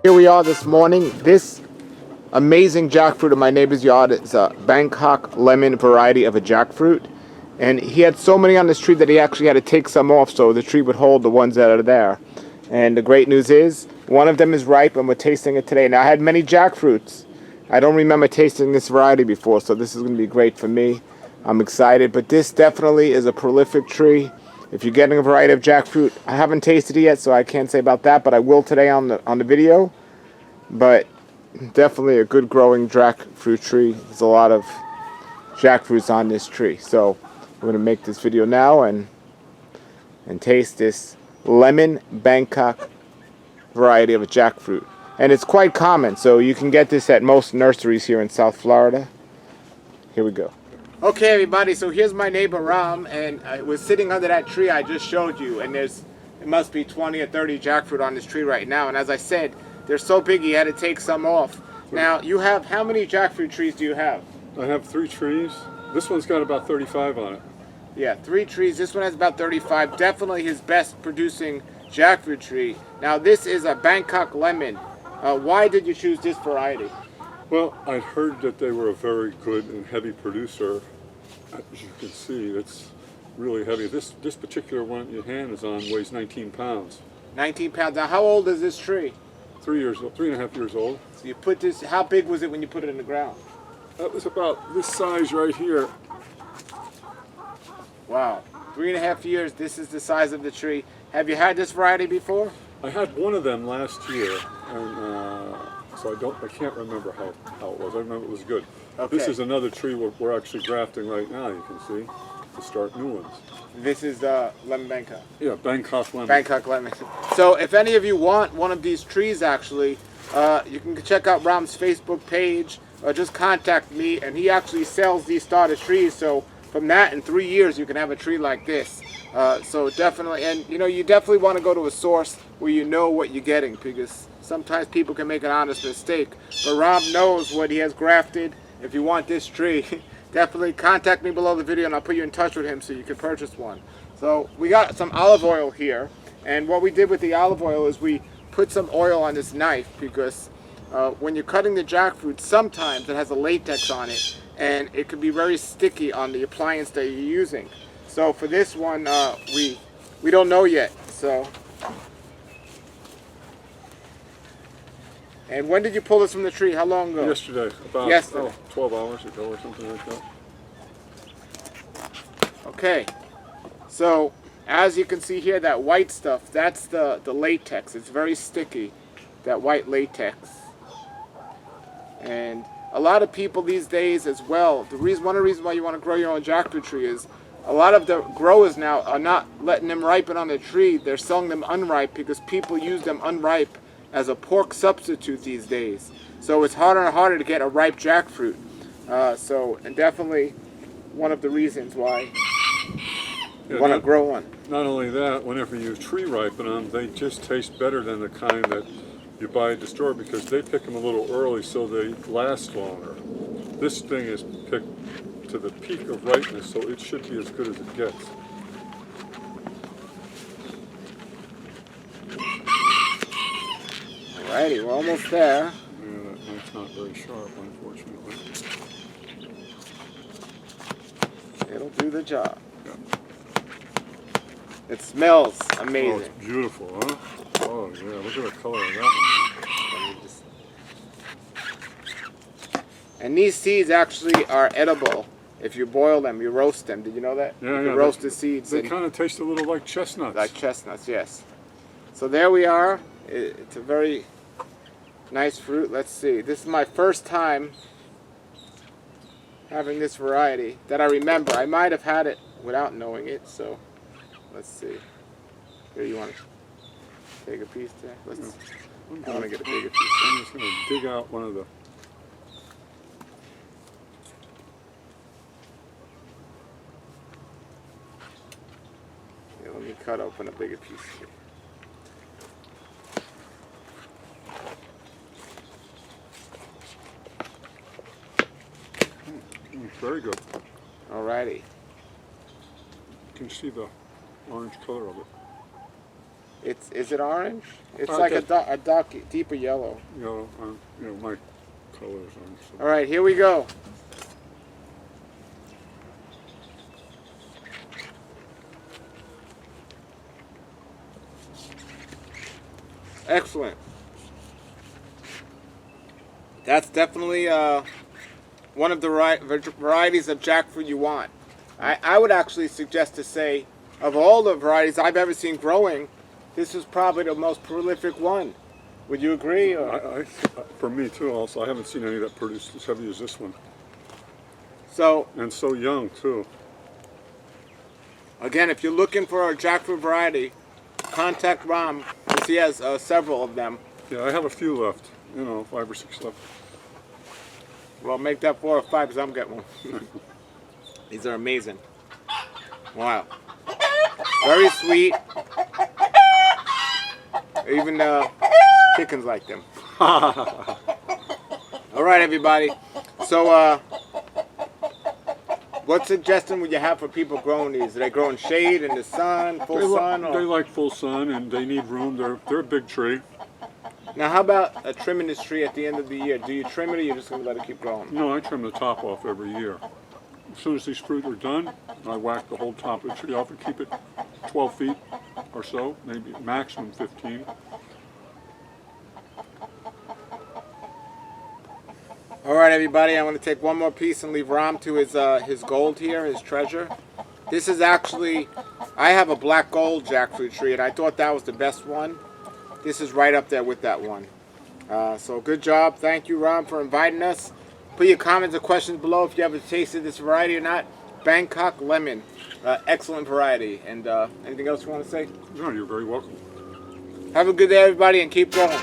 Here we are this morning. This amazing jackfruit in my neighbor's yard is a Bangkok Lemon variety of a jackfruit. And he had so many on this tree that he actually had to take some off so the tree would hold the ones that are there. And the great news is, one of them is ripe and we're tasting it today. Now, I had many jackfruits. I don't remember tasting this variety before, so this is going to be great for me. I'm excited, but this definitely is a prolific tree. If you're getting a variety of jackfruit, I haven't tasted it yet, so I can't say about that, but I will today on the video. But definitely a good growing jackfruit tree. There's a lot of jackfruits on this tree. So we're going to make this video now and taste this lemon Bangkok variety of a jackfruit. And it's quite common, so you can get this at most nurseries here in South Florida. Here we go. Okay, everybody, so here's my neighbor Ram, and I was sitting under that tree I just showed you, and it must be 20 or 30 jackfruit on this tree right now. And as I said, they're so big he had to take some off. Now, you have, how many jackfruit trees do you have? I have 3 trees. This one's got about 35 on it. Yeah, 3 trees. This one has about 35. Definitely his best producing jackfruit tree. Now, this is a Bangkok Lemon. Why did you choose this variety? Well, I'd heard that they were a very good and heavy producer. As you can see, it's really heavy. This particular one your hand is on weighs 19 pounds. 19 pounds. Now, how old is this tree? 3 years old, 3.5 years old. So you put this, how big was it when you put it in the ground? That was about this size right here. Wow, 3.5 years, this is the size of the tree. Have you had this variety before? I had one of them last year, and so I can't remember how it was. I remember it was good. Okay. This is another tree we're actually grafting right now, you can see, to start new ones. This is Lemon Bangkok. Yeah, Bangkok Lemon. Bangkok Lemon. So if any of you want one of these trees, actually, you can check out Ram's Facebook page, or just contact me, and he actually sells these starter trees. So from that, in 3 years, you can have a tree like this. So definitely, and you know, you definitely want to go to a source where you know what you're getting, because sometimes people can make an honest mistake. But Ram knows what he has grafted. If you want this tree, definitely contact me below the video and I'll put you in touch with him so you can purchase one. So we got some olive oil here, and what we did with the olive oil is we put some oil on this knife, because when you're cutting the jackfruit, sometimes it has a latex on it and it could be very sticky on the appliance that you're using. So for this one, we don't know yet. So, and when did you pull this from the tree? How long ago? Yesterday, about Yesterday. 12 hours ago or something like that. Okay, so as you can see here, that white stuff, that's the latex. It's very sticky, that white latex. And a lot of people these days as well, one of the reasons why you want to grow your own jackfruit tree is a lot of the growers now are not letting them ripen on the tree. They're selling them unripe because people use them unripe as a pork substitute these days. So it's harder and harder to get a ripe jackfruit. And definitely one of the reasons why you want to grow one. Not only that, whenever you tree ripen them, they just taste better than the kind that you buy at the store, because they pick them a little early so they last longer. This thing is picked to the peak of ripeness, so it should be as good as it gets. Alrighty, we're almost there. Yeah, that knife's not very sharp, unfortunately. It'll do the job. Yeah. It smells Oh, amazing. it's beautiful, huh? Oh yeah, look at the color of that And these seeds actually are edible. If you boil them, you roast them. Did you know that? Yeah, you yeah. roast the seeds. They kind of taste a little like chestnuts. Like chestnuts, yes. So there we are. It's a very nice fruit. Let's see. This is my first time having this variety that I remember. I might have had it without knowing it. So let's see. Here, you want to take a piece there? I want to get a bigger piece. I'm just going to dig out one of the... Yeah, let me cut open a bigger piece here. Very good. Alrighty. You can see the orange color of it. Is it orange? It's I like guess- a dark, deeper yellow. My colors aren't so. All right, here we go. Excellent. That's definitely one of the varieties of jackfruit you want. I would actually suggest to say, of all the varieties I've ever seen growing, this is probably the most prolific one. Would you agree? Or? For me too. Also, I haven't seen any that produce as heavy as this one, So and so young too. again, if you're looking for a jackfruit variety, contact Ram because he has several of them. Yeah, I have a few left. 5 or 6 left. Well, make that 4 or 5 because I'm getting one. These are amazing. Wow. Very sweet. Even chickens like them. All right, everybody. So, what suggestion would you have for people growing these? Do they grow in shade, in the sun, full sun? They like full sun, and they need room. They're a big tree. Now, how about trimming this tree at the end of the year? Do you trim it, or you're just going to let it keep growing? No, I trim the top off every year. As soon as these fruit are done, I whack the whole top of the tree off and keep it 12 feet or so, maybe maximum 15. All right, everybody. I'm going to take one more piece and leave Ram to his gold here, his treasure. This is actually, I have a black gold jackfruit tree, and I thought that was the best one. This is right up there with that one. So good job. Thank you, Ram, for inviting us. Put your comments or questions below if you ever tasted this variety or not. Bangkok Lemon. Excellent variety. And anything else you want to say? No, you're very welcome. Have a good day, everybody, and keep growing.